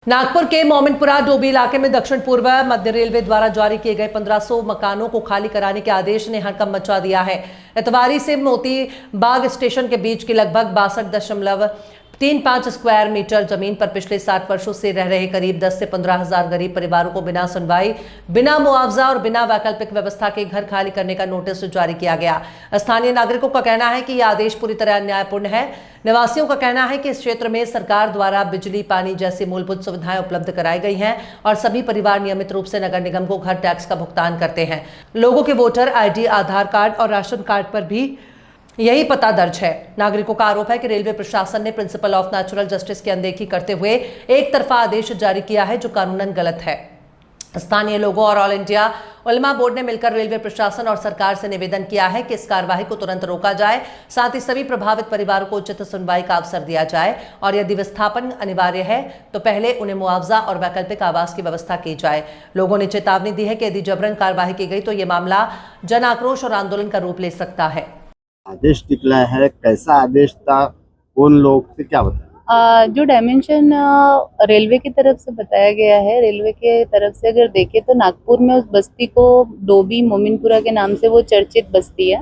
नागपुर के मोमिनपुरा डोबी इलाके में दक्षिण पूर्व मध्य रेलवे द्वारा जारी किए गए 1500 मकानों को खाली कराने के आदेश ने हड़कंप मचा दिया है। इतवारी से मोती बाग स्टेशन के बीच की लगभग 62.35 स्क्वायर मीटर जमीन पर पिछले 60 वर्षों से रह रहे करीब 10 से 15 हजार गरीब परिवारों को बिना सुनवाई, बिना मुआवजा और बिना वैकल्पिक व्यवस्था के घर खाली करने का नोटिस जारी किया गया। स्थानीय नागरिकों का कहना है कि यह आदेश पूरी तरह अन्यायपूर्ण है। निवासियों का कहना है कि इस क्षेत्र में सरकार द्वारा बिजली, पानी जैसी मूलभूत सुविधाएं उपलब्ध कराई गई हैं और सभी परिवार नियमित रूप से नगर निगम को घर टैक्स का भुगतान करते हैं। लोगों के वोटर आईडी, आधार कार्ड और राशन कार्ड पर भी यही पता दर्ज है। नागरिकों का आरोप है कि रेलवे प्रशासन ने प्रिंसिपल ऑफ नेचुरल जस्टिस की अनदेखी करते हुए एक तरफा आदेश जारी किया है, जो कानूनन गलत है। स्थानीय लोगों और ऑल इंडिया उलमा बोर्ड ने मिलकर रेलवे प्रशासन और सरकार से निवेदन किया है कि इस कार्यवाही को तुरंत रोका जाए, साथ ही सभी प्रभावित परिवारों को उचित सुनवाई का अवसर दिया जाए और यदि विस्थापन अनिवार्य है तो पहले उन्हें मुआवजा और वैकल्पिक आवास की व्यवस्था की जाए। लोगों ने चेतावनी दी है कि यदि जबरन कार्यवाही की गई तो ये मामला जन आक्रोश और आंदोलन का रूप ले सकता है। आदेश निकला है, कैसा आदेश था, कौन लोग से, क्या बताया? जो डायमेंशन रेलवे की तरफ से बताया गया है, रेलवे के तरफ से अगर देखें तो नागपुर में उस बस्ती को डोबी मोमिनपुरा के नाम से वो चर्चित बस्ती है,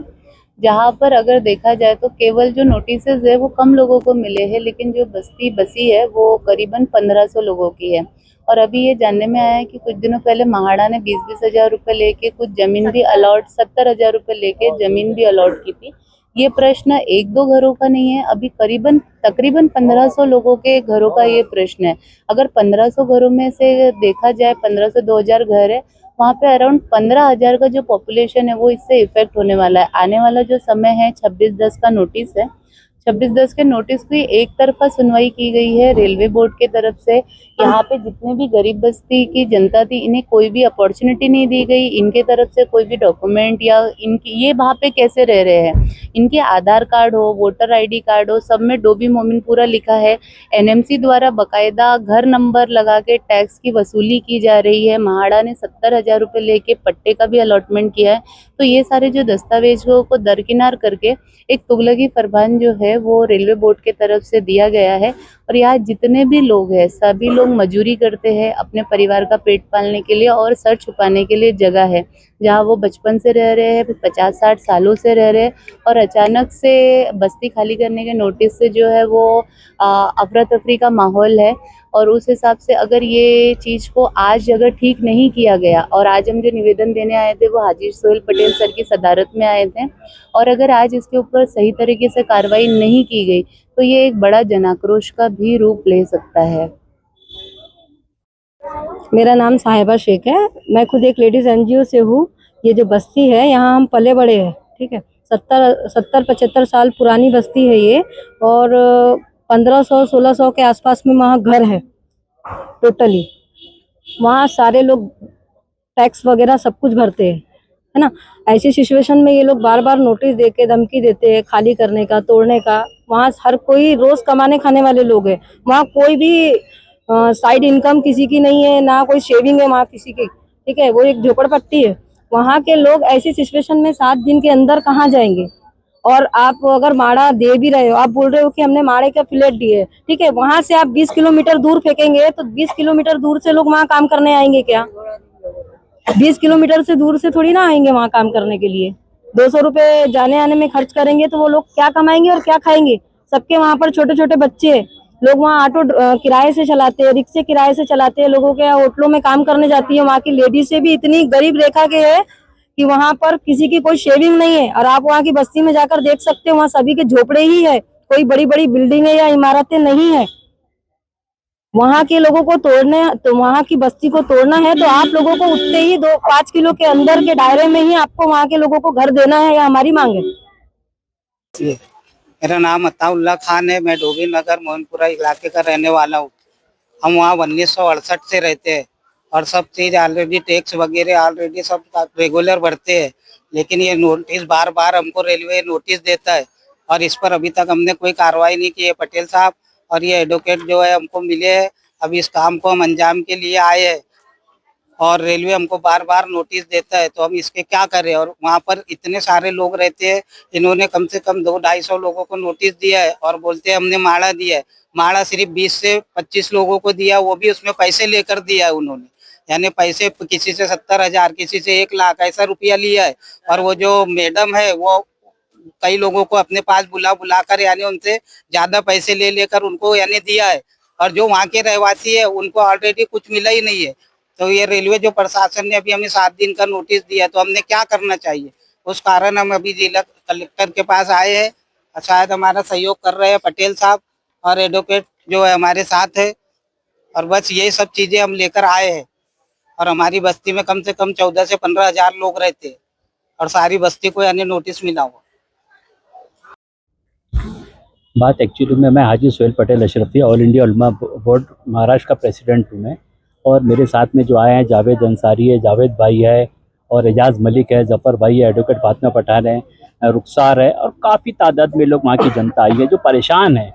जहाँ पर अगर देखा जाए तो केवल जो नोटिसेज है वो कम लोगों को मिले हैं, लेकिन जो बस्ती बसी है वो करीबन 1500 लोगों की है। और अभी ये जानने में आया है कि कुछ दिनों पहले महाड़ा ने 20-20 हजार रुपये लेके कुछ जमीन भी अलॉट 70 हजार रुपये लेके जमीन भी अलॉट की थी। ये प्रश्न एक दो घरों का नहीं है, अभी तकरीबन 1500 लोगों के घरों का ये प्रश्न है। अगर 1500 घरों में से देखा जाए 1500 2000 घर है, वहाँ पे अराउंड 15,000 का जो पॉपुलेशन है वो इससे इफेक्ट होने वाला है। आने वाला जो समय है 26/10 का नोटिस है, 26/10 के नोटिस की एक तरफा सुनवाई की गई है रेलवे बोर्ड के तरफ से। यहाँ पे जितने भी गरीब बस्ती की जनता थी, इन्हें कोई भी अपॉर्चुनिटी नहीं दी गई, इनके तरफ से कोई भी डॉक्यूमेंट या इनकी ये वहाँ पे कैसे रह रहे हैं, इनके आधार कार्ड हो, वोटर आईडी कार्ड हो, सब में डोबी मोमिनपुरा लिखा है। एनएमसी द्वारा बकायदा घर नंबर लगा के टैक्स की वसूली की जा रही है। महाड़ा ने 70,000 रुपये लेके पट्टे का भी अलॉटमेंट किया है। तो ये सारे जो दस्तावेजों को दरकिनार करके एक तुगलकी फरमान जो है वो रेलवे बोर्ड के तरफ से दिया गया है। और यहाँ जितने भी लोग हैं सभी लोग मजदूरी करते हैं अपने परिवार का पेट पालने के लिए, और सर छुपाने के लिए जगह है जहाँ वो बचपन से रह रहे हैं, 50-60 सालों से रह रहे हैं। और अचानक से बस्ती खाली करने के नोटिस से जो है वो अफरा तफरी का माहौल है। और उस हिसाब से अगर ये चीज़ को आज अगर ठीक नहीं किया गया, और आज हम जो निवेदन देने आए थे वो हाजी सोहेल पटेल सर की सदारत में आए थे, और अगर आज इसके ऊपर सही तरीके से कार्रवाई नहीं की गई तो ये एक बड़ा जनाक्रोश का भी रूप ले सकता है। मेरा नाम साहिबा शेख है, मैं खुद एक लेडीज एनजीओ से हूँ। ये जो बस्ती है यहाँ हम पले बड़े हैं, ठीक है। 70-75 साल पुरानी बस्ती है ये, और 1500-1600 के आसपास में वहाँ घर है टोटली। वहाँ सारे लोग टैक्स वगैरह सब कुछ भरते हैं, है ना। ऐसी सिचुएशन में ये लोग बार बार नोटिस देके धमकी देते हैं खाली करने का, तोड़ने का। वहाँ हर कोई रोज कमाने खाने वाले लोग हैं, वहाँ कोई भी साइड इनकम किसी की नहीं है, ना कोई सेविंग है वहाँ किसी की, ठीक है। वो एक झोपड़पट्टी है। वहाँ के लोग ऐसी सिचुएशन में 7 दिन के अंदर कहाँ जाएंगे। और आप अगर माड़ा दे भी रहे हो, आप बोल रहे हो कि हमने माड़े का फ्लैट दिए, ठीक है, वहां से आप 20 किलोमीटर दूर फेंकेंगे तो 20 किलोमीटर दूर से लोग वहाँ काम करने आएंगे क्या? 20 किलोमीटर से दूर से थोड़ी ना आएंगे वहाँ काम करने के लिए। 200 रुपये जाने आने में खर्च करेंगे तो वो लोग क्या कमाएंगे और क्या खाएंगे? सबके वहाँ पर छोटे छोटे बच्चे हैं, लोग वहाँ ऑटो किराए से चलाते हैं, रिक्शे किराए से चलाते हैं, लोगों के होटलों में काम करने जाती है। वहाँ की लेडीज से भी इतनी गरीब रेखा के है कि वहाँ पर किसी की कोई शेविंग नहीं है। और आप वहाँ की बस्ती में जाकर देख सकते हो, वहाँ सभी के झोपड़े ही है, कोई बड़ी बड़ी बिल्डिंगें या इमारतें नहीं है। वहाँ के लोगों को तोड़ने, तो वहाँ की बस्ती को तोड़ना है तो आप लोगों को उतने ही 5 किलो के अंदर के दायरे में ही आपको वहाँ के लोगों को घर देना है, या हमारी मांग है। मेरा नाम अताउल्ला खान है, मैं डोबी नगर मोहनपुरा इलाके का रहने वाला हूँ। हम वहाँ 1968 से रहते हैं और सब चीज ऑलरेडी टैक्स वगैरह ऑलरेडी सब रेगुलर भरते हैं, लेकिन ये नोटिस बार बार हमको रेलवे नोटिस देता है और इस पर अभी तक हमने कोई कार्रवाई नहीं की है। पटेल साहब और ये एडवोकेट जो है हमको मिले हैं, अब इस काम को हम अंजाम के लिए आए हैं। और रेलवे हमको बार बार नोटिस देता है, तो हम इसके क्या करें। और वहाँ पर इतने सारे लोग रहते हैं, इन्होंने कम से कम 200-250 लोगों को नोटिस दिया है और बोलते हैं हमने माड़ा दिया है। माड़ा सिर्फ 20 से 25 लोगों को दिया, वो भी उसमें पैसे लेकर दिया है उन्होंने, यानी पैसे किसी से 70,000, किसी से 1 लाख ऐसा रुपया लिया है। और वो जो मैडम है वो कई लोगों को अपने पास बुला कर यानी उनसे ज्यादा पैसे ले लेकर उनको यानी दिया है। और जो वहाँ के रहवासी है उनको ऑलरेडी कुछ मिला ही नहीं है। तो ये रेलवे जो प्रशासन ने अभी हमें 7 दिन का नोटिस दिया, तो हमने क्या करना चाहिए, उस कारण हम अभी जिला कलेक्टर के पास आए हैं। और शायद हमारा सहयोग कर रहे हैं पटेल साहब और एडवोकेट जो है हमारे साथ है। और बस यही सब चीजें हम लेकर आए हैं। और हमारी बस्ती में कम से कम 14 से 15,000 लोग रहते हैं और सारी बस्ती को यानी नोटिस मिला हुआ। बात एक्चुअली में मैं हाजी सुहेल पटेल अशरफी ऑल इंडिया उलमा बोर्ड महाराष्ट्र का प्रेसिडेंट हूँ मैं। और मेरे साथ में जो आए हैं जावेद अंसारी है, जावेद भाई है और एजाज़ मलिक है, जफ़र भाई है, एडवोकेट फातिमा पठान है, रुखसार है और काफ़ी तादाद में लोग वहाँ की जनता आई है जो परेशान है।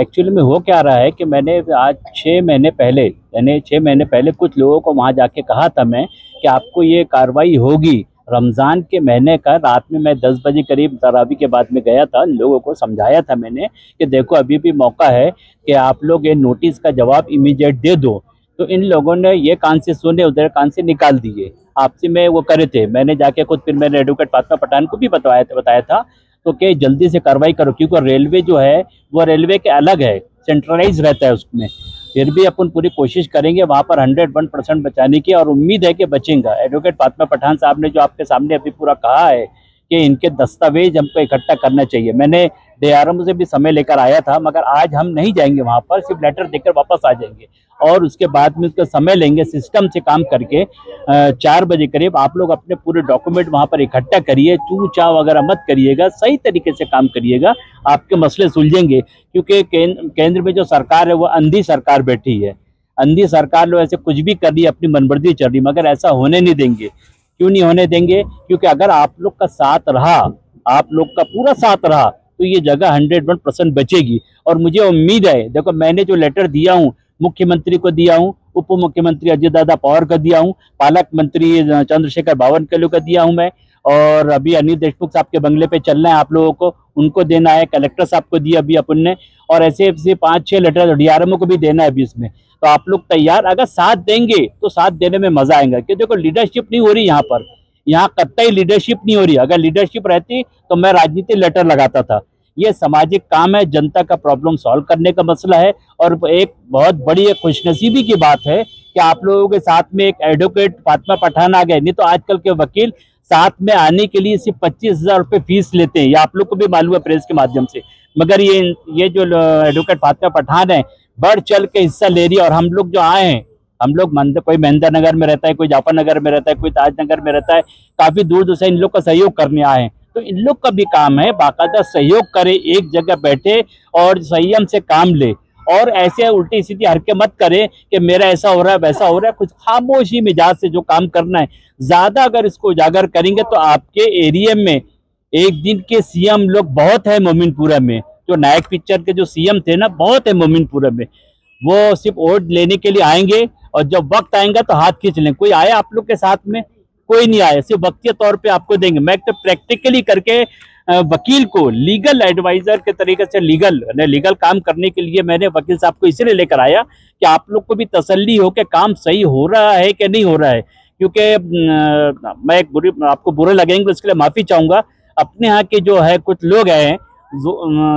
एक्चुअली में हो क्या रहा है कि मैंने आज 6 महीने पहले यानी 6 महीने पहले कुछ लोगों को वहाँ जाके कहा था मैं कि आपको ये कार्रवाई होगी। रमज़ान के महीने का रात में मैं 10 बजे करीब तरावी के बाद में गया था, लोगों को समझाया था मैंने कि देखो अभी भी मौका है कि आप लोग ये नोटिस का जवाब इमीडिएट दे दो। तो इन लोगों ने ये कान से सुने उधर कान से निकाल दिए। आपसे में वो करे थे, मैंने जाके खुद फिर मैंने एडवोकेट फातिमा पठान को भी बताया था तो कि जल्दी से कार्रवाई करो, क्योंकि रेलवे जो है वो रेलवे के अलग है, सेंट्रलाइज रहता है उसमें। फिर भी अपन पूरी कोशिश करेंगे वहाँ पर 101% बचाने की और उम्मीद है कि बचेंगे। एडवोकेट फातिमा पठान साहब ने जो आपके सामने अभी पूरा कहा है कि इनके दस्तावेज हमको इकट्ठा करना चाहिए, मैंने DRM से भी समय लेकर आया था, मगर आज हम नहीं जाएंगे वहाँ पर, सिर्फ लेटर देकर वापस आ जाएंगे और उसके बाद में उसका समय लेंगे सिस्टम से काम करके। 4 बजे करीब आप लोग अपने पूरे डॉक्यूमेंट वहाँ पर इकट्ठा करिए, चू चाव वगैरह मत करिएगा, सही तरीके से काम करिएगा, आपके मसले सुलझेंगे। क्योंकि केंद्र में जो सरकार है वो अंधी सरकार बैठी है, अंधी सरकार लोग ऐसे कुछ भी कर रही है, अपनी मनमर्जी चल रही, मगर ऐसा होने नहीं देंगे। क्यों नहीं होने देंगे? क्योंकि अगर आप लोग का साथ रहा, आप लोग का पूरा साथ रहा तो ये जगह 101% बचेगी। और मुझे उम्मीद है, देखो मैंने जो लेटर दिया हूँ मुख्यमंत्री को दिया हूँ, उप मुख्यमंत्री अजय दादा पवार को दिया हूँ, पालक मंत्री चंद्रशेखर बावनकुले को दिया हूँ मैं, और अभी अनिल देशमुख साहब के बंगले पे चलना है आप लोगों को, उनको देना है, कलेक्टर साहब को दिया अभी अपन ने, और ऐसे 5-6 लेटर DRM को भी देना है अभी इसमें। तो आप लोग तैयार, अगर साथ देंगे तो साथ देने में मजा आएगा। क्योंकि देखो लीडरशिप नहीं हो रही यहाँ पर, यहाँ कतई लीडरशिप नहीं हो रही। अगर लीडरशिप रहती तो मैं राजनीति लेटर लगाता था। ये सामाजिक काम है, जनता का प्रॉब्लम सॉल्व करने का मसला है। और एक बहुत बड़ी खुशनसीबी की बात है कि आप लोगों के साथ में एक एडवोकेट फातिमा पठान आ गए, नहीं तो आजकल के वकील साथ में आने के लिए सिर्फ 25,000 रुपये फीस लेते हैं, ये आप लोग को भी मालूम है प्रेस के माध्यम से। मगर ये जो एडवोकेट फातिमा पठान है बढ़ चल के हिस्सा ले रही है। और हम लोग जो आए हैं, हम लोग कोई महेंद्र नगर में रहता है, कोई जाफर नगर में रहता है, कोई ताजनगर में रहता है, काफी दूर दूर से इन लोग का सहयोग करने आए हैं। तो इन लोग का भी काम है बाकायदा सहयोग करे, एक जगह बैठे और संयम से काम ले, और ऐसे उल्टी सीधी हरकत मत करे कि मेरा ऐसा हो रहा है वैसा हो रहा है। कुछ खामोशी मिजाज से जो काम करना है, ज्यादा अगर इसको उजागर करेंगे तो आपके एरिया में एक दिन के CM लोग बहुत है मोमिनपुरा में, जो नायक पिक्चर के जो CM थे ना, बहुत है मोमिनपुरा में, वो सिर्फ वोट लेने के लिए आएंगे और जब वक्त आएगा तो हाथ खींच लें। कोई आया आप लोग के साथ में? कोई नहीं आया, सिर्फ वक्तीय तौर पे आपको देंगे। मैं तो प्रैक्टिकली करके वकील को लीगल एडवाइजर के तरीके से लीगल काम करने के लिए मैंने वकील साहब को इसलिए लेकर आया कि आप लोग को भी तसल्ली हो कि काम सही हो रहा है कि नहीं हो रहा है। क्योंकि मैं आपको बुरे लगेंगे उसके लिए माफी चाहूंगा। अपने यहाँ के जो है कुछ लोग हैं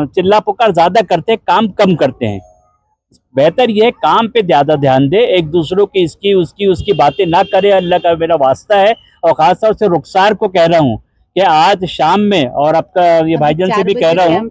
चिल्ला पुकार ज्यादा करते हैं, काम कम करते हैं। बेहतर ये है काम पे ज्यादा ध्यान दे, एक दूसरों की इसकी उसकी बातें ना करे, अल्लाह का मेरा वास्ता है। और खासतौर से रुखसार को कह रहा हूँ कि आज शाम में, और आपका ये भाईजान से भी कह रहा हूँ,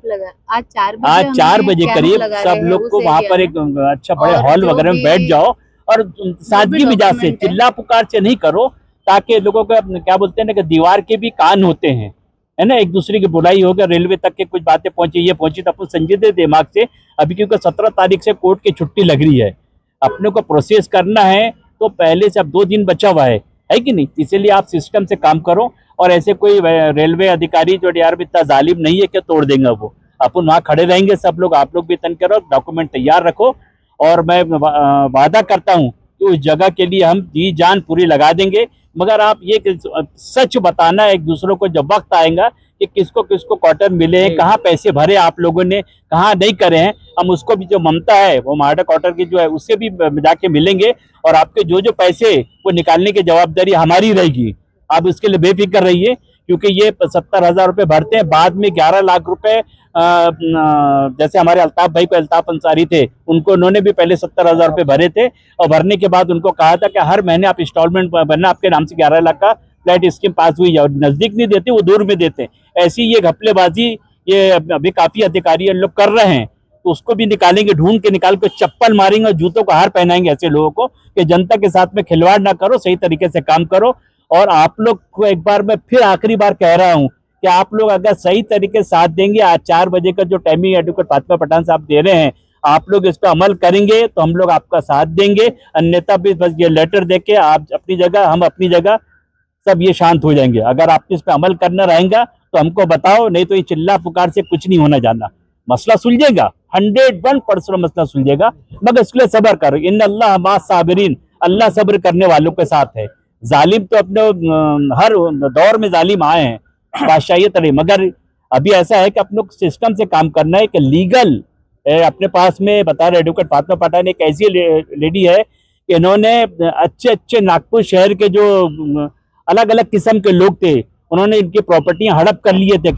आज 4 बजे करीब सब लोग को वहाँ पर एक अच्छा बड़े हॉल वगैरह में बैठ जाओ और सादगी मिजाज से, चिल्ला पुकार से नहीं करो, ताकि लोगों का क्या बोलते हैं ना कि दीवार के भी कान होते हैं, है ना, एक दूसरे की बुराई हो गया, रेलवे तक के कुछ बातें पहुंची, ये पहुंची, तो अपन संजीदे दिमाग से अभी, क्योंकि 17 तारीख से कोर्ट की छुट्टी लग रही है, अपने को प्रोसेस करना है तो पहले से अब 2 दिन बचा हुआ है कि नहीं? इसीलिए आप सिस्टम से काम करो। और ऐसे कोई रेलवे अधिकारी जो DRM इतना जालिम नहीं है कि तोड़ देंगे वो, अपन वहाँ खड़े रहेंगे सब लोग, आप लोग भी तन करो, डॉक्यूमेंट तैयार रखो। और मैं वादा करता हूँ तो उस जगह के लिए हम जी जान पूरी लगा देंगे। मगर आप ये सच बताना एक दूसरों को, जब वक्त आएगा कि किसको किसको क्वार्टर मिले हैं, कहाँ पैसे भरे आप लोगों ने, कहाँ नहीं करे हैं, हम उसको भी, जो ममता है वो माडा क्वार्टर की जो है उससे भी जाके मिलेंगे और आपके जो जो पैसे वो निकालने की जवाबदारी हमारी रहेगी। आप इसके लिए बेफिक्र रहिए, क्योंकि ये 70,000 रुपये भरते हैं, बाद में 11 लाख रुपए जैसे हमारे अल्ताफ भाई को, अल्ताफ अंसारी थे, उनको उन्होंने भी पहले 70,000 रुपये भरे थे और भरने के बाद उनको कहा था कि हर महीने आप इंस्टॉलमेंट भरना, आपके नाम से 11 लाख का फ्लैट स्कीम पास हुई है। और नजदीक नहीं देते, वो दूर में देते हैं। ऐसी ये घपलेबाजी ये अभी काफी अधिकारी लोग कर रहे हैं, तो उसको भी निकालेंगे, ढूंढ के निकाल के चप्पल मारेंगे और जूतों को हार पहनाएंगे ऐसे लोगों को कि जनता के साथ में खिलवाड़ ना करो, सही तरीके से काम करो। और आप लोग को एक बार मैं फिर आखिरी बार कह रहा हूं कि आप लोग अगर सही तरीके से साथ देंगे, आज 4 बजे का जो टाइमिंग एडवोकेट फातिमा पठान साहब दे रहे हैं, आप लोग इस पर अमल करेंगे तो हम लोग आपका साथ देंगे। अन्यथा भी बस ये लेटर देके आप अपनी जगह, हम अपनी जगह, सब ये शांत हो जाएंगे। अगर आप इस पर अमल करना रहेगा तो हमको बताओ, नहीं तो ये चिल्ला पुकार से कुछ नहीं होना जाना। मसला सुलझेगा, 101% मसला सुलझेगा, मगर इसके लिए सब्र करो। इन्नल्लाह मा साबिरीन, अल्लाह सब्र करने वालों के साथ है। जालिम तो अपने हर दौर में जालिम आए हैं, बादशाहियत रही, मगर अभी ऐसा है कि अपने सिस्टम से काम करना है कि लीगल अपने पास में बता रहे एडवोकेट फातिमा पठान एक ऐसी लेडी है कि इन्होंने अच्छे अच्छे नागपुर शहर के जो अलग अलग किस्म के लोग थे, उन्होंने इनकी प्रॉपर्टियां हड़प कर लिए थे,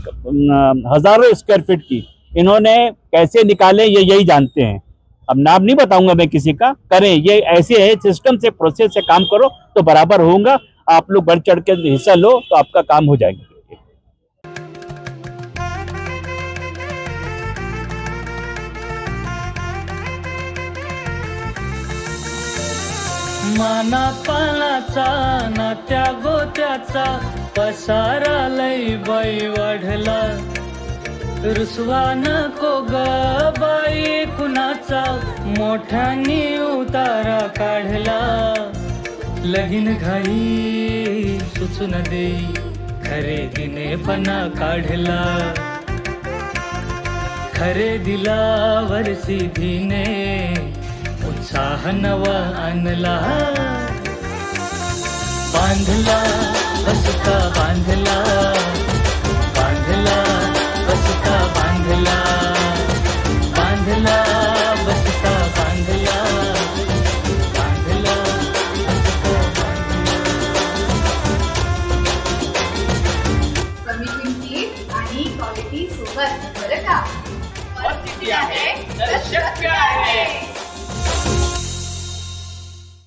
हजारों स्क्वायर फीट की। इन्होंने कैसे निकाले ये यही जानते हैं। अब नाम नहीं बताऊंगा मैं किसी का, करें ये ऐसे है, सिस्टम से प्रोसेस से काम करो तो बराबर होगा। आप लोग बढ़ चढ़ के हिस्सा लो तो आपका काम हो जाएगा। माना पानाचा ना त्या गोत्याचा पसारा लई बाई वाढला, रुसवा नको ग बाई कुणाचा, मोठ्यानी उतारा काढला. लगीन घाई सुचून देई, खरेदीने पणा काढला, खरेदीला वर्षीधीने उत्साह नवा आणला. बांधला बसका बांधला,